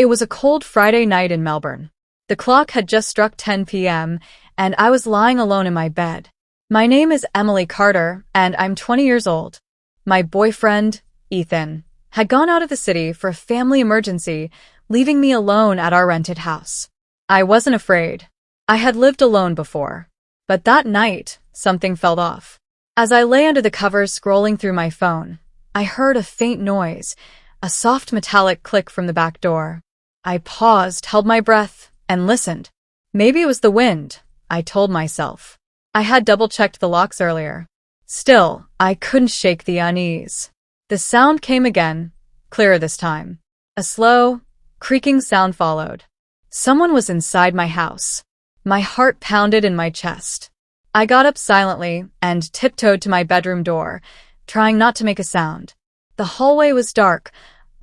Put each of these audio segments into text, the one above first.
It was a cold Friday night in Melbourne. The clock had just struck 10 p.m., and I was lying alone in my bed. My name is Emily Carter, and I'm 20 years old. My boyfriend, Ethan, had gone out of the city for a family emergency, leaving me alone at our rented house. I wasn't afraid. I had lived alone before. But that night, something felt off. As I lay under the covers scrolling through my phone, I heard a faint noise, a soft metallic click from the back door. I paused, held my breath, and listened. Maybe it was the wind, I told myself. I had double-checked the locks earlier. Still, I couldn't shake the unease. The sound came again, clearer this time. A slow, creaking sound followed. Someone was inside my house. My heart pounded in my chest. I got up silently and tiptoed to my bedroom door, trying not to make a sound. The hallway was dark,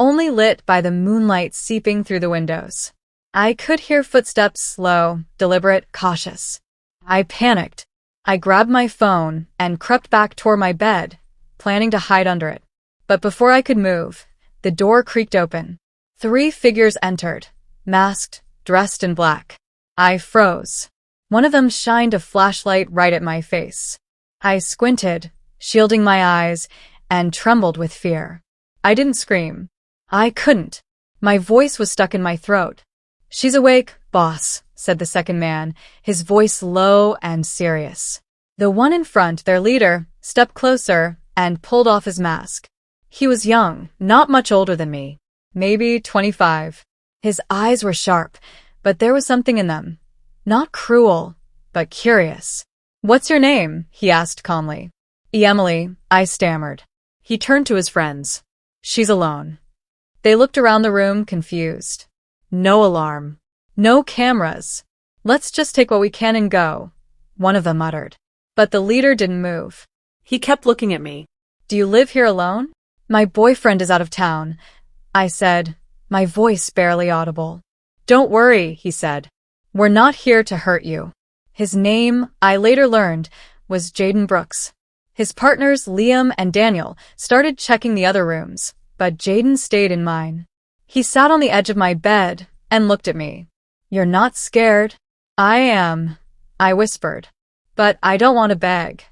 only lit by the moonlight seeping through the windows. I could hear footsteps, slow, deliberate, cautious. I panicked. I grabbed my phone and crept back toward my bed, planning to hide under it. But before I could move, the door creaked open. 3 figures entered, masked, dressed in black. I froze. One of them shined a flashlight right at my face. I squinted, shielding my eyes, and trembled with fear. I didn't scream. I couldn't. My voice was stuck in my throat. "She's awake, boss," said the second man, his voice low and serious. The one in front, their leader, stepped closer and pulled off his mask. He was young, not much older than me, maybe 25. His eyes were sharp, but there was something in them. Not cruel, but curious. "What's your name?" he asked calmly. "Emily," I stammered. He turned to his friends. "She's alone." They looked around the room, confused. No alarm. No cameras. "Let's just take what we can and go," one of them muttered. But the leader didn't move. He kept looking at me. "Do you live here alone?" "My boyfriend is out of town," I said, my voice barely audible. "Don't worry," he said. "We're not here to hurt you." His name, I later learned, was Jaden Brooks. His partners, Liam and Daniel, started checking the other rooms, but Jaden stayed in mine. He sat on the edge of my bed and looked at me. "You're not scared?" "I am," I whispered. "But I don't want to beg."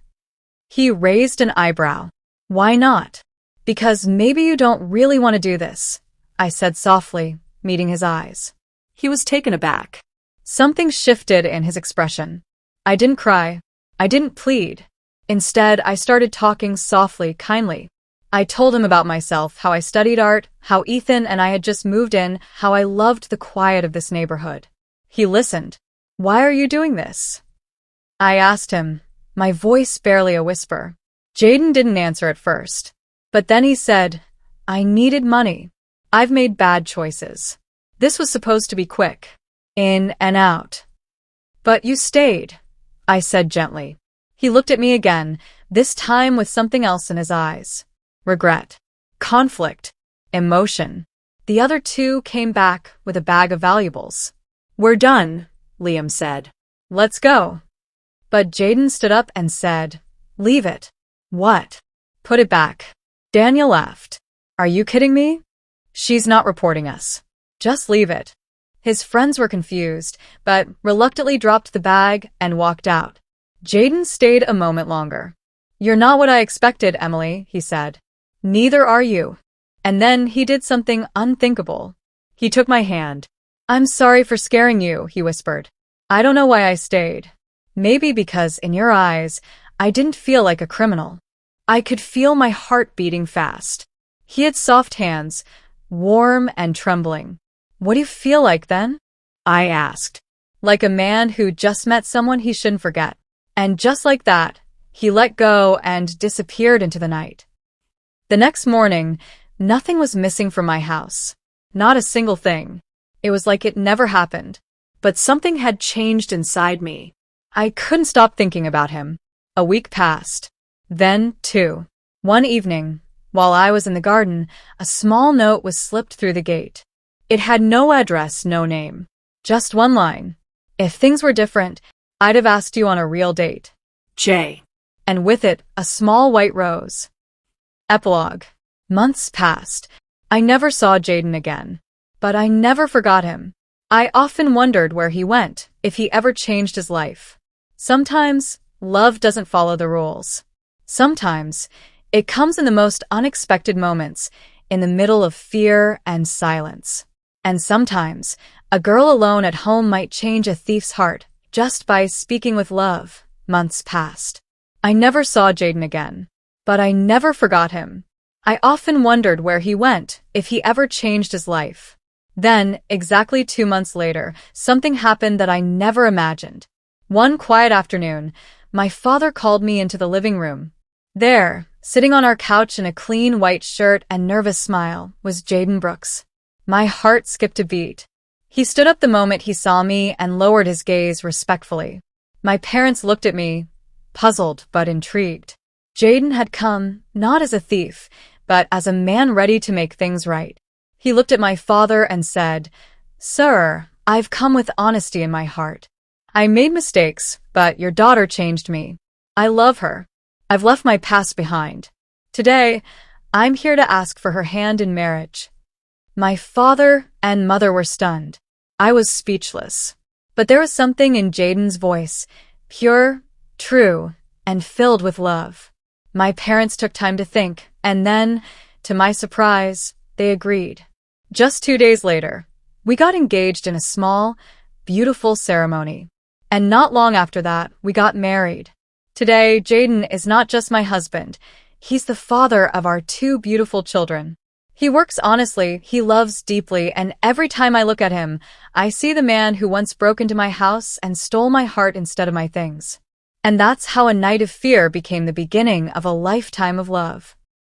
He raised an eyebrow. "Why not?" "Because maybe you don't really want to do this," I said softly, meeting his eyes. He was taken aback. Something shifted in his expression. I didn't cry. I didn't plead. Instead, I started talking softly, kindly. I told him about myself, how I studied art, how Ethan and I had just moved in, how I loved the quiet of this neighborhood. He listened. "Why are you doing this?" I asked him, my voice barely a whisper. Jaden didn't answer at first. But then he said, "I needed money. I've made bad choices." This was supposed to be quick. In and out. "But you stayed," I said gently. He looked at me again, this time with something else in his eyes. Regret. Conflict. Emotion. The other 2 came back with a bag of valuables. "We're done," Liam said. "Let's go." But Jaden stood up and said, "Leave it." "What?" "Put it back." Daniel laughed. "Are you kidding me? She's not reporting us. Just leave it." His friends were confused, but reluctantly dropped the bag and walked out. Jaden stayed a moment longer. "You're not what I expected, Emily," he said. "Neither are you." And then he did something unthinkable. He took my hand. "I'm sorry for scaring you," he whispered. "I don't know why I stayed. Maybe because in your eyes, I didn't feel like a criminal. I could feel my heart beating fast." He had soft hands, warm and trembling. "What do you feel like then?" I asked. "Like a man who just met someone he shouldn't forget." And just like that, he let go and disappeared into the night. The next morning, nothing was missing from my house. Not a single thing. It was like it never happened. But something had changed inside me. I couldn't stop thinking about him. A week passed. Then 2. One evening, while I was in the garden, a small note was slipped through the gate. It had no address, no name. Just one line. "If things were different, I'd have asked you on a real date. J." And with it, a small white rose. Epilogue. Months passed. I never saw Jaden again. But I never forgot him. I often wondered where he went, if he ever changed his life. Sometimes, love doesn't follow the rules. Sometimes, it comes in the most unexpected moments, in the middle of fear and silence. And sometimes, a girl alone at home might change a thief's heart just by speaking with love. Months passed. I never saw Jaden again. But I never forgot him. I often wondered where he went, if he ever changed his life. Then, exactly 2 months later, something happened that I never imagined. One quiet afternoon, my father called me into the living room. There, sitting on our couch in a clean white shirt and nervous smile, was Jaden Brooks. My heart skipped a beat. He stood up the moment he saw me and lowered his gaze respectfully. My parents looked at me, puzzled but intrigued. Jaden had come, not as a thief, but as a man ready to make things right. He looked at my father and said, "Sir, I've come with honesty in my heart. I made mistakes, but your daughter changed me. I love her. I've left my past behind. Today, I'm here to ask for her hand in marriage." My father and mother were stunned. I was speechless. But there was something in Jaden's voice, pure, true, and filled with love. My parents took time to think, and then, to my surprise, they agreed. Just 2 days later, we got engaged in a small, beautiful ceremony. And not long after that, we got married. Today, Jaden is not just my husband. He's the father of our 2 beautiful children. He works honestly, he loves deeply, and every time I look at him, I see the man who once broke into my house and stole my heart instead of my things. And that's how a night of fear became the beginning of a lifetime of love.